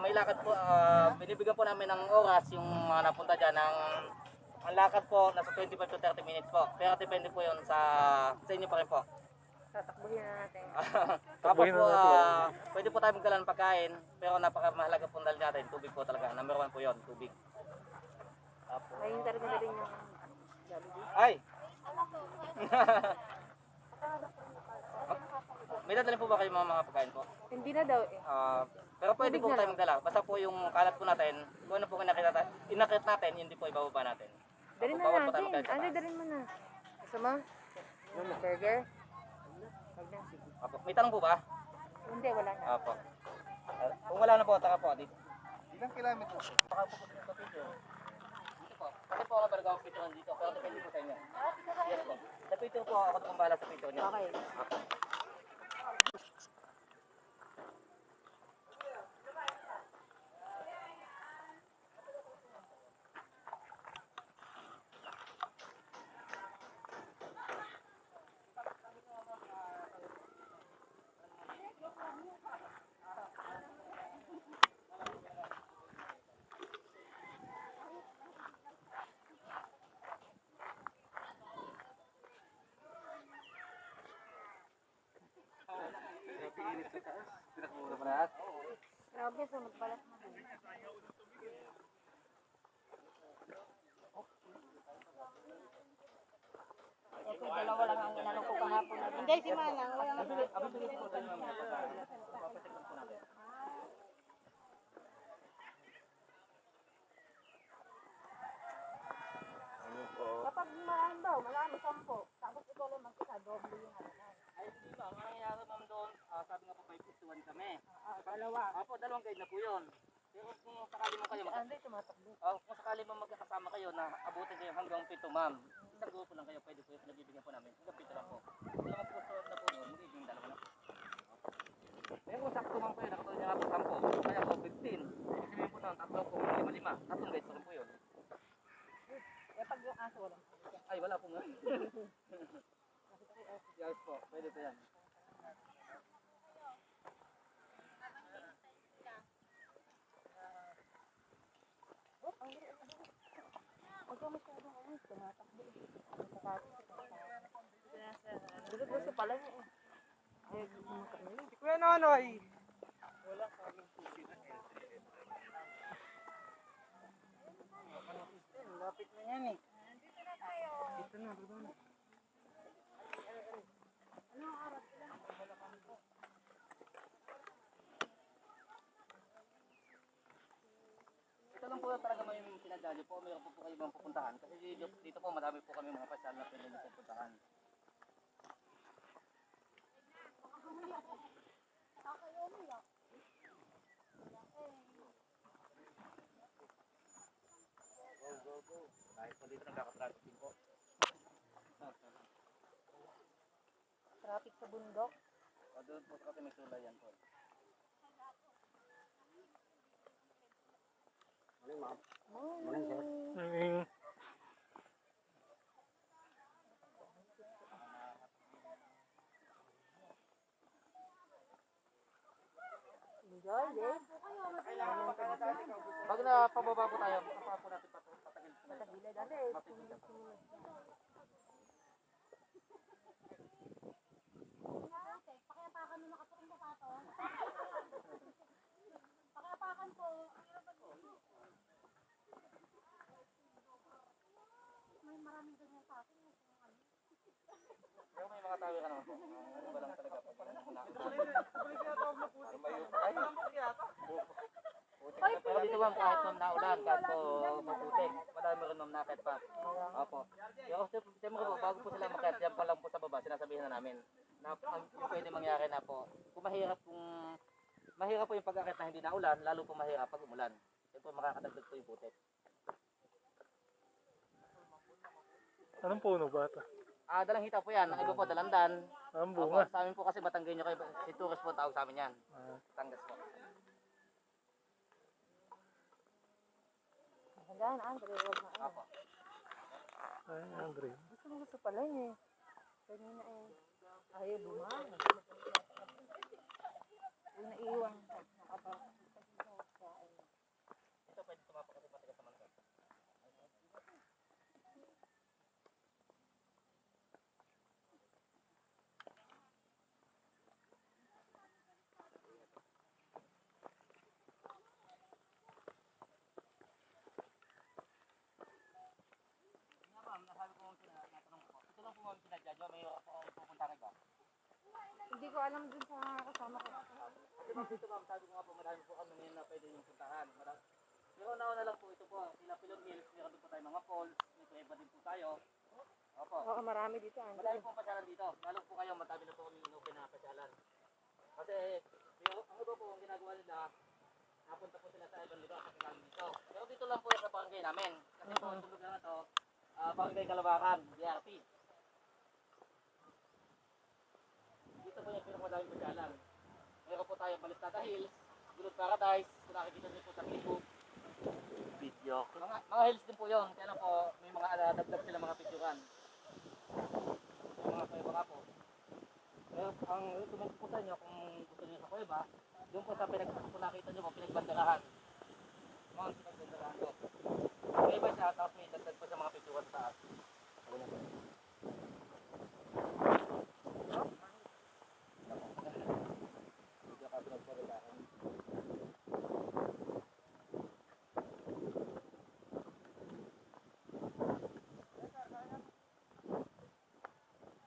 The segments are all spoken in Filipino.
may lakad po, binibigyan po namin ng oras yung mga napunta dyan. Ang lakad po, nasa 25 to 30 minutes po. Pero depende po yun sa inyo pa rin po. Tatakbuhin na natin. Tapos po, pwede po tayo magdala ng pagkain. Pero napakamahalaga po dahil natin, tubig po talaga. Number 1 po yun, tubig. Ngayon talaga na rin yung Jollibee. Ay! May dadalhin po ba kayo mga pagkain po? Hindi na daw eh. Pero pwede po tayo magdala. Basta po yung kalat po natin, kung ano po inakit natin, hindi po ibababa natin. Dalhin na natin. Ano, dalhin mo na. Gusto mo? Burger? Wag na, sige. Apo. May tanong po ba? Hindi, wala na. Apo. Kung wala na po, taka po. Ilang kilometro po? Baka po po sa video. Dito po. Kasi po ako talaga ang picture dito. Pero depende po sa inyo. Yes po. Sa picture po, ako itong bahala sa picture niyo. Okay. Grabe, so magbalat mo. Ito, dalawa lang ang inano ko kahapon. Hindi, si Manang. Wala nga. Abilis po tayo naman. Papatikman po natin. Kapag marami daw, marami 10. Tapos ikaw lang mag-isa, doble yung ano. Ay, hindi ba? Ang nangyayari ma'am doon, sabi nga po 551 kami. Dalawa. Opo, dalawang guide na po yun. Pero kung sakali mo kayo, Hindi, tumatakbo. kung sakali mo magkakasama kayo na abutin kayo hanggang 7 ma'am, isang grupo lang kayo, pwede po yung nabibigyan po namin. Hanggang 7 lang po. Kung naman po na po noon, magiging dalawa na po. Pero kung sakto ma'am kayo, nakatulad niya nga po 10, kaya po 15. Sabihin po naman, tatlo po, 5-5. Tatlong guide po rin po yun. Eh, pag yung aso, walang. Ay, wala po nga. Yes po, pwede po yan. Huwag ka masyadong ano, tumatakbo. Gusto pala niya eh. Ay, gumakamili. Si Kuya Nonoy! Wala sa aming tubig. Lapit na yan eh. Dito na tayo. Dito na, dito na. Ito lang po talaga may pinadali po. Mayroon po kayo bang pupuntahan. Kasi dito po madami po kami mga pasyal na pwede nyo pupuntahan. Go. Kahit po dito nagkakatraffic din po. Traffic sa bundok. O doon po kasi may tulay yan po. Morning, ma'am. Morning, sir. Enjoy, eh. Pag na pababa po tayo, pa po natin patagil po natin. Tagilay dali eh. Pakiapakan mo nakapukin mo pa ito. Pakiapakan po. May maraming ganyan sa akin. Pero may mga tawi ka naman po. Ano ba lang talaga po? Pero dito ma'am, kahit po naulan, kahit po maputik, madami rin ma'am nakit pa. Opo. Pero siyempre po, bago po sila makit, yan pa lang po sa baba, sinasabihin na namin. Na ang pwede mangyari na po, kung mahirap po yung pag-akit na hindi naulan, lalo po mahirap pag umulan. Yan po makakadagdag po yung putik. Anong puno ba ito? Dalang hita po yan, ang iba po dalandan. Ang Opo, bunga. sa amin po kasi Batanggenyo kayo, si tourist po tawag sa amin yan. Batangas po. Hanggang Andre, huwag na ano. Opo. Ay, Andre. Gusto pala niya eh. Kanina eh. Ayaw dumami. Yung naiiwan. Nakapag. Hindi ko alam dun sa kasama ko. Kasi ma'am, dito ma'am, sabi ko nga po, marami po kami ngayon na pwede yung puntahan. Pero nauna lang po ito po, sila Pilong Hills, meron din po tayo mga falls, may kuweba din po tayo. Opo. Oo, marami dito. Madami pong pasyalan dito. Lalo po kayo, matabi na po kami inukin na pasyalan. Kasi, ang iba po, ang ginagawa nila, napunta po sila sa ibang lugar kasi kami dito. Pero dito lang po sa barangay namin. Kasi po, itong lugar na to, barangay Kalabakan, BRP. Dito po yung pinakamadaming pasyalan. Meron po tayo Balistada Hills, Gulod Paradise, kung nakikita niyo po sa Facebook. Video. Mga hills din po yun. Kaya lang po, may mga dagdag sila mga picturean. May mga kuweba po. Pero ang recommend po sa inyo, kung gusto niyo sa kuweba, doon po sa kung nakita niyo po, pinagbanderahan. Mga pinagbanderahan ko. Kuweba siya, tapos may dagdag po sa mga picturean sa taas. Video ka pinagbanderahan.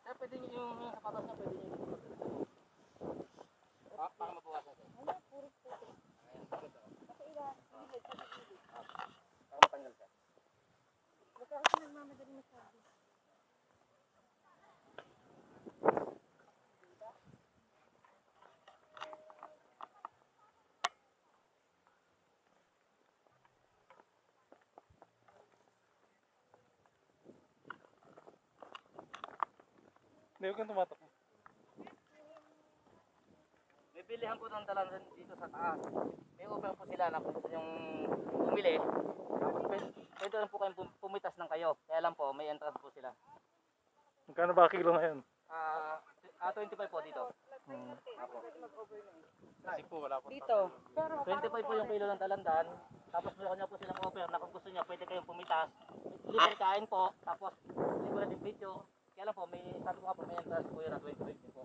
Kaya pwede nyo yung sapatos na pwede nyo para mabawasan siya. Ayan, puro puti. Ayan, puro to. Para matanggal siya. Baka ako nagmamadali masyado. Hindi, huwag kang tumatak. May bilihan po ng dalan dito sa taas. May over po sila na kung gusto nyong bumili. Tapos pwede lang po kayong pumitas ng kayo. Kaya lang po, may entrance po sila. Magkano ba kilo ngayon? 25 po dito. Apo. Kasi po wala po. Dito. 25 po yung kilo ng talandan. Tapos meron niya po silang offer na kung gusto niya pwede kayong pumitas. Libre kain po. Tapos libre din video. Kaya lang po, may, sabi ko nga po, may entrance po yun na 25 din po.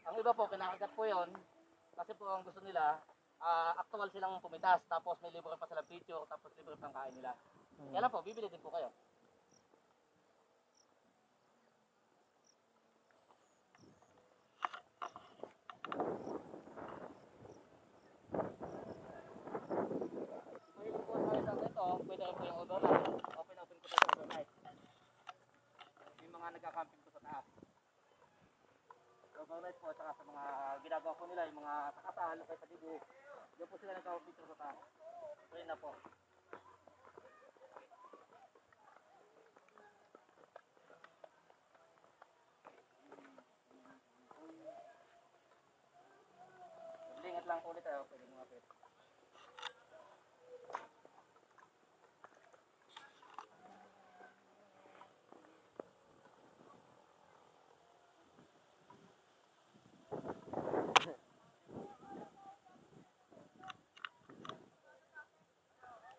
Ang iba po, kinakagat po yun. Kasi po ang gusto nila, actual silang pumitas. Tapos may libre pa silang picture. Tapos libre pang kain nila. Kaya lang po, bibili din po kayo. Pwede po sa isang ito, pwede rin po yung overnight. Open po tayo sa overnight. May mga nagka-camping po sa taas. Overnight po, saka sa mga ginagawa po nila, yung mga sakasal, kaya sa dibu. Diyan po sila nagka-camping sa taas. Pwede na po. Lingat lang po ulit tayo, pwede mga pwede.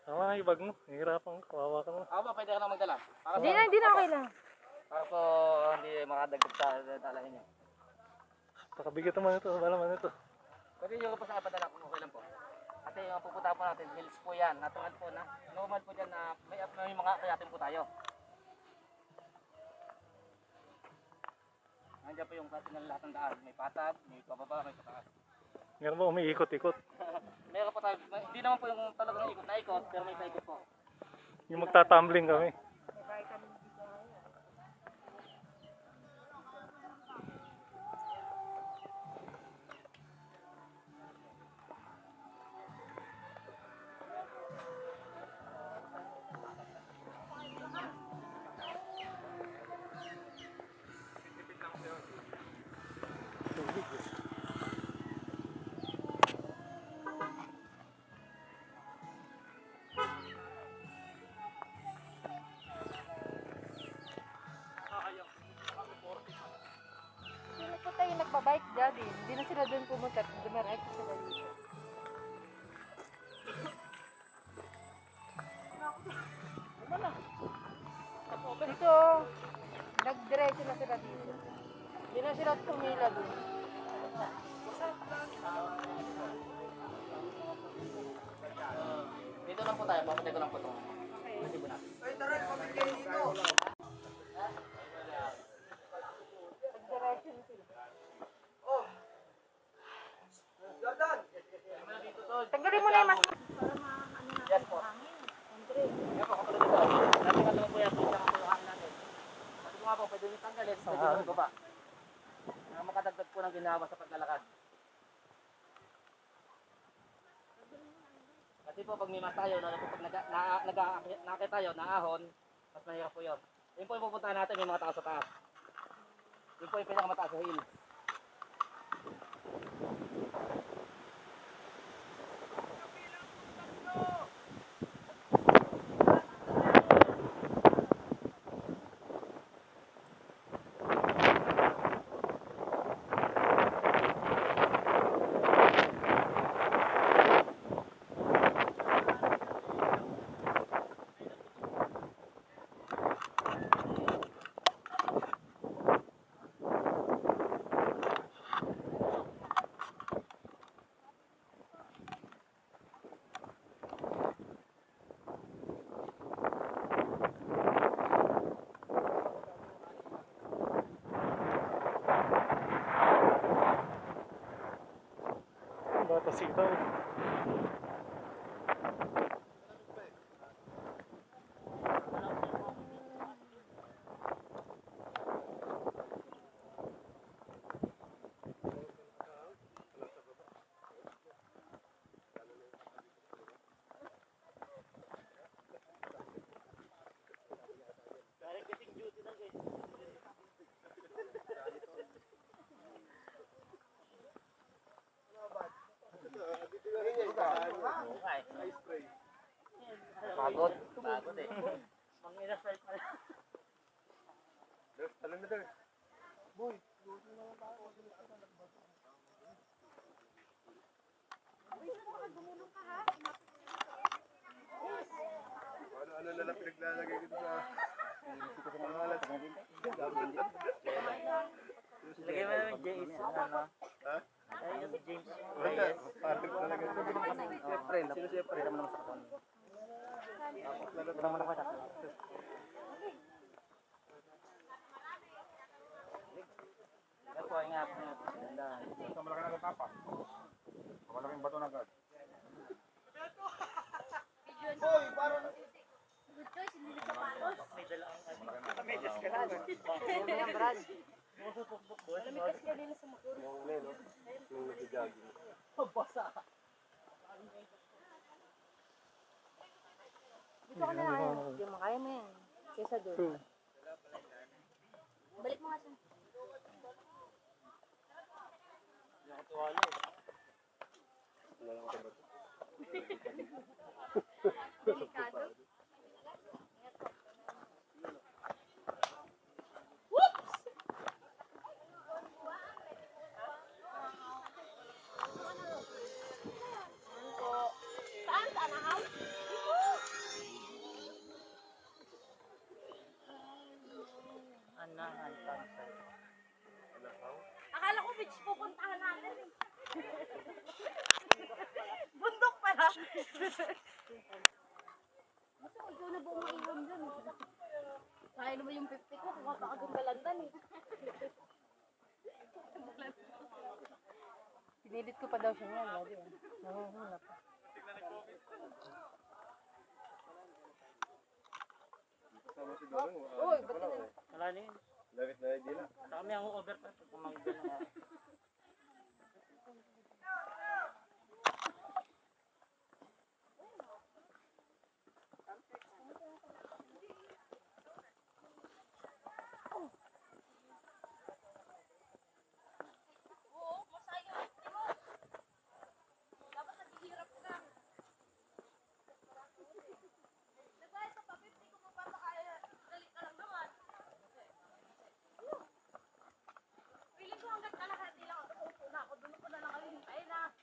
Tama na yung bag mo. Hihirapan ka. Kawawa ka na. Ako ba, pwede ka na magdala? Para Hindi na okay lang. Para po hindi makadagdag sa dalahin niyo. Pakabigat naman ito. Wala naman ito. Pwede nyo po sa ipadala kung okay lang po. Kasi yung pupunta po natin, hills po yan. Natungad po na, normal po dyan na may mga kayatin po tayo. Nandiyan po yung klase ng lahat ng daan. May patag, may pababa, may pataas. Ngayon ba umiikot-ikot? Meron po tayo, hindi naman po yung talagang ikot na ikot, pero may paikot po. Yung magtatumbling kami. Sino po tayo nagbabike dyan eh. Hindi na sila doon pumunta. Dumiretso sila dito. Dito, nagdiretso na sila dito. Hindi na sila tumila doon. Dito lang po tayo, papatay ko lang po ito. Kasi po na. Nagdiretso dagdag po ng ginawa sa paglalakad. Kasi po pag may mas tayo, lalo po pag nakakit tayo, naahon, mas mahirap po yun. Yun po yung pupuntahan natin, may mga tao sa taas. Yun po yung pinakamataas sa hill. Bata sitaw. Pagod. Pagod eh. Ano na lang pinaglalagay dito sa... Dito sa mga alas. Lagay mo namin James. Ano? Ha? Ayun si James. Wala. Parang talaga. Siyempre, sino siyempre? Kita mo naman sa kapon. Kita mo naman sa kapon. Ito po, ingat. Ganda. Basta malaki na katapa. Malaking bato na agad. Hoy, parang... Ayan, Brad. Dito ka na lang. Yung makaya mo yan. Kesa doon. Balik mo nga siya. Delikado. Akala ko beach pupuntahan natin eh. Bundok pala. Gusto ko ikaw na buong maiwan dyan eh. Kaya naman yung 50 ko kung kakagandalanda eh. Pinilit ko pa daw siya niyan. Nanguhulap. Sama siguro. Uy, ba't yun? Wala na yun. Lawit na hindi na. Kami ang over pa. Kumanggal na. Oo, masaya. Diba? Dapat naghihirap ka. Diba, ito pa 50 ko magpapakaya. Dali ka lang naman. Piling ko hanggat kalahati lang ako. Upo na ako. Doon ko na lang kami hintay na.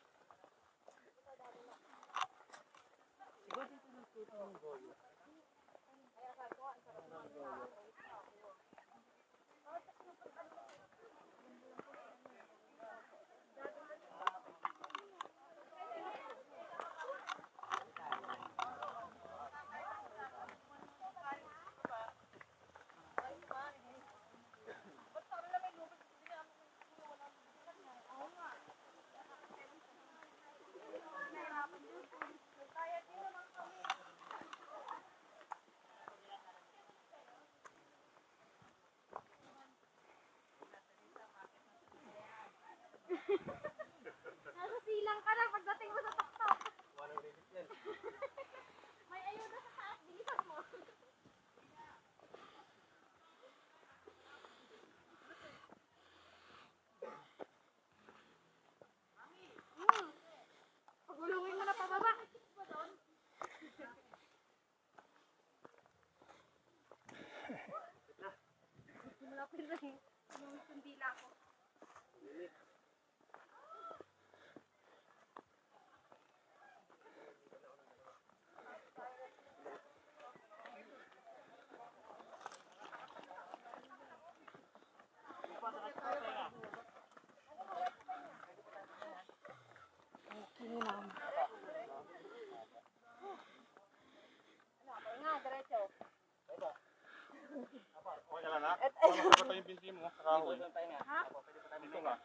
Okay ka lang na? Ano pa yung binti mo? Kahoy. Pwede pa tayo nga. Opo, pwede pa tayo Dito nga.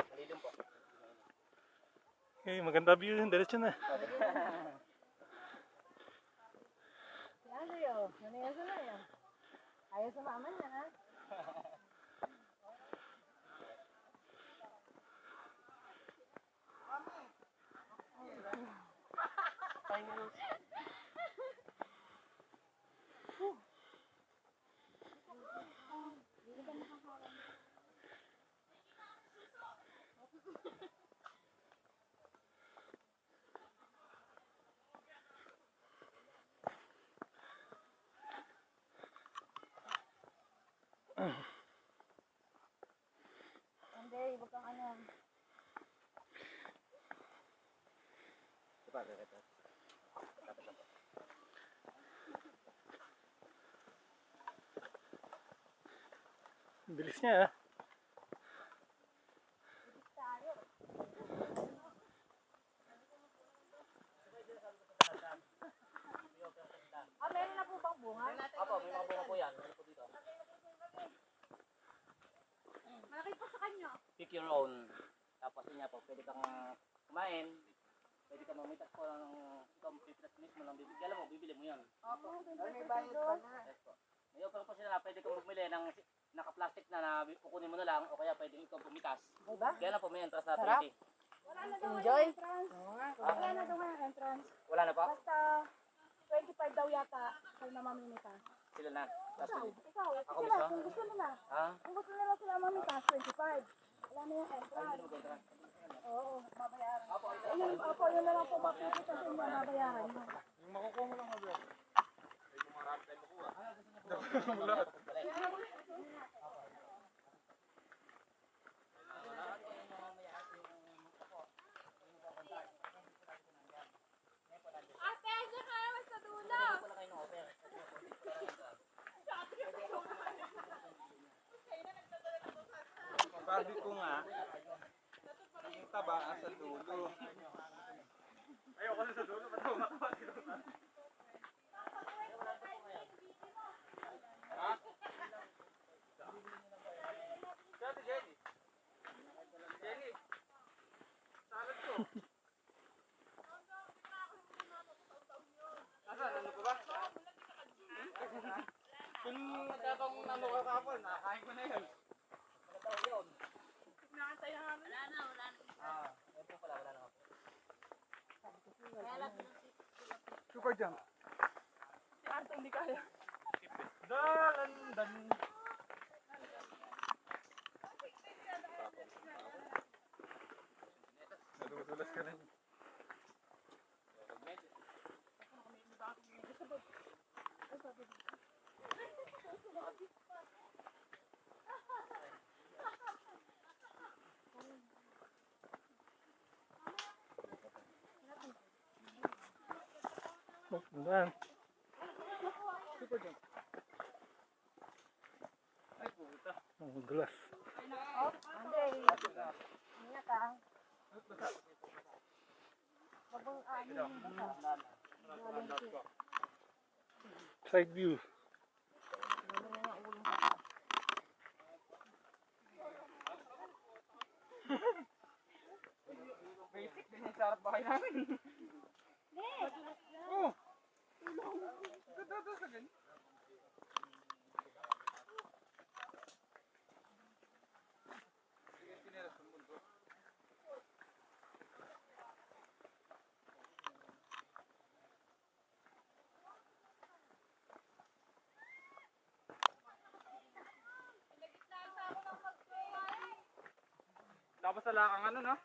Malilim po. Okay, maganda view yun. Diretso na. Yan sa'yo. Nangyay sa na yan. Ayaw sa mama niya, ha? Hindi, huwag kang ano. Diba, ito. Bilis niya ah. Meron na po bang bunga? Opo, may mga bunga po yan. Ano po dito? Malaki pa sa kanya. Pick your own. Tapos yun nga po, pwede kang kumain. Pwede kang mamitas po ng ikaw pipitas mismo ng bibili. Alam mo, bibili mo yan. Opo. May bayad pa na. Yes po. May offer po sila na pwede kang bumili ng naka-plastic na kukunin mo na lang o kaya pwede ikaw pumitas. Diba? Kaya lang po may entrance na Sarap. 20. Enjoy. Oo nga. Wala na daw nga entrance. Wala na po? Basta 25 daw yata kung na mamimitas. Sila na. Tapos, Ikaw, Ako sila, mismo? kung gusto nila. ha? Kung gusto nila sila mamitas, 25. Wala na yung entrance. Oo, babayaran. Opo, yun na lang po makikita sa inyo, babayaran mo. Yung makukuha mo lang mabiyak. Ate, dyan ka naman sa dulo. Sabi ko nga, yung taba sa dulo. Ayoko na sa dulo, ba't ako makawa dito? Ha? Sabi Jenny. Jenny. Salad ko. Nasaan? Ano ko ba? Kung nagkakang ano ka kapon, nakakain ko na yun. Super jump. Si Arto hindi kaya. Dalandan. Nadudulas ka na niya. Oh, gandaan. Super jump. Oh, glass. Andre. Ingat ka. Babang Side view. Basic din yung sarap bahay namin. Oh! Dada sa ganyan. Tapos sa lakang ano, no?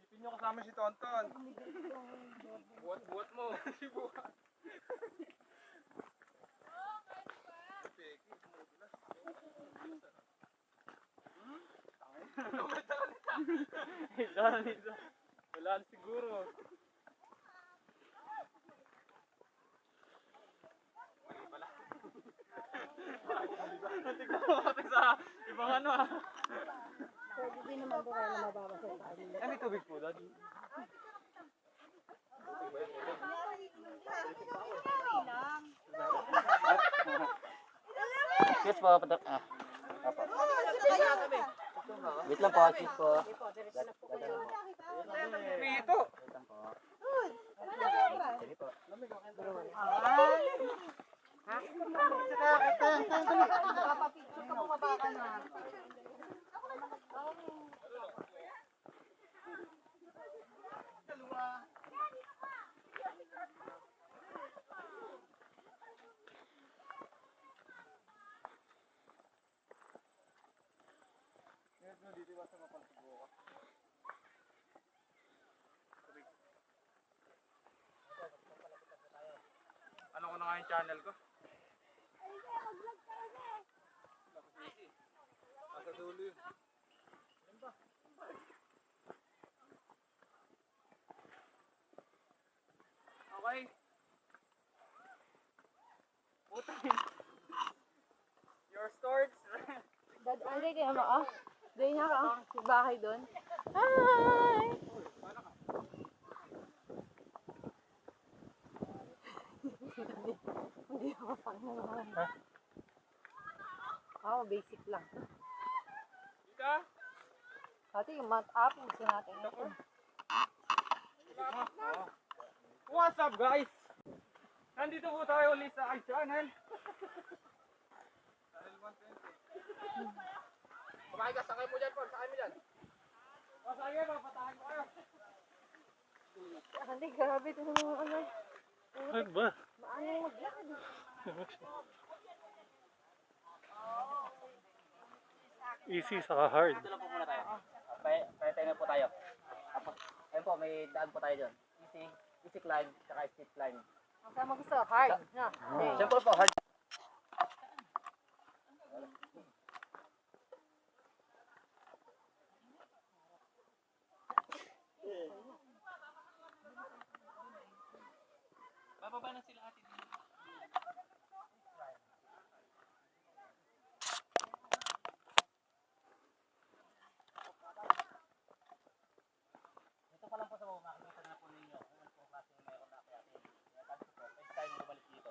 Sipin nyo kasama si Tonton. Buhat-buhat mo. Si Buhat. Wala siguro. Natignan mo kasi sa ibang ano ah. Pwede din naman doon kayo na mababasa sa akin. May tubig po doon. Cheers po. Opo. Wait lang po, cheers po. Pito. Wait lang po. Ano ko na nga yung channel ko? Nasa dulo yun. Okay. Puta yun. Your storage. Dad, Andre, kaya mo ah. Doon niya ka ah. Yung bahay doon. Hi! Hindi ako pangalaman. Basic lang. Ika? Ate, yung mat up, gusto natin ito. What's up guys? Nandito po tayo ulit sa channel. Kumain ka, sakay mo dyan po, sakay mo dyan. Sakay mo, patahan ko kayo. Hindi, grabe ito ng mga ano. Ano ba? Maano yung maglakad. Easy saka hard. Dito lang po muna tayo. Pahinga po tayo. Tapos, ayun po, may daan po tayo dyan. Easy climb, saka steep climb. Ang sama gusto, hard. No? Siyempre po, hard. Bababa na sila ate. Dito pa lang po sa baba, makikita na po ninyo kung ano po klase yung meron na kaya atin. Kaya sabi ko po, pwede tayo bumalik dito.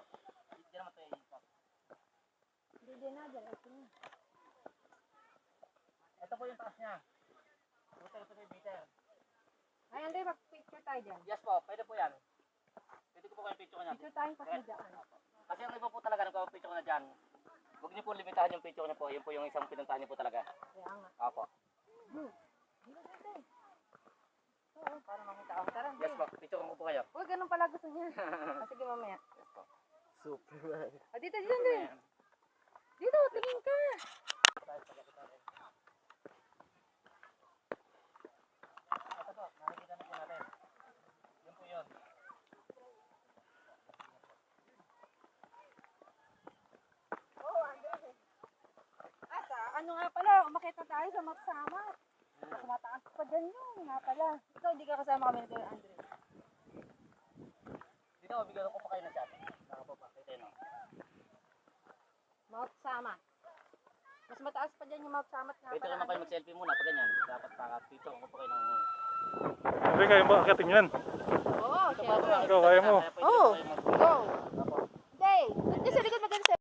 Hindi naman tayo iikot. Hindi din na, dyan. Ito po yung taas niya. 233 meter. Ay, Andre, mag-picture tayo dyan. Yes po, pwede po yan. Pwede ko po kayong picture niya. Picture tayo kasi dyan. Kasi ang iba po talaga nagpapapicture na dyan. Huwag niyo po limitahan yung picture niyo po. Yun po yung isang pinuntahan niyo po talaga. Kaya nga. Opo. Oo, para makita ako. Tara, Yes po, picture ko po kayo. Uy, ganun pala gusto niya. Sige, mamaya. Yes po. Super. Dito, Andre. Dito, tingin ka. Ito po, nakikita na po natin. Yun po yun. Ano nga pala, umakit na tayo sa magsama. Mas mataas pa dyan yun, nga pala. Ikaw, hindi ka kasama kami nito, Andre. Dito, bigyan ko pa kayo ng chat. Saka po pa, kita yun. Mount Sama. Mas mataas pa dyan yung Mount Samat nga Pwede pala. naman kayo mag-selfie muna pag ganyan. Dapat picture ko po kayo ng... Hindi kayo ba akitin yan? Oo, syempre. Ikaw, kaya mo. Kaya pwede Oo. po kayo mag- Go. Opo. Hindi. Hindi sa likod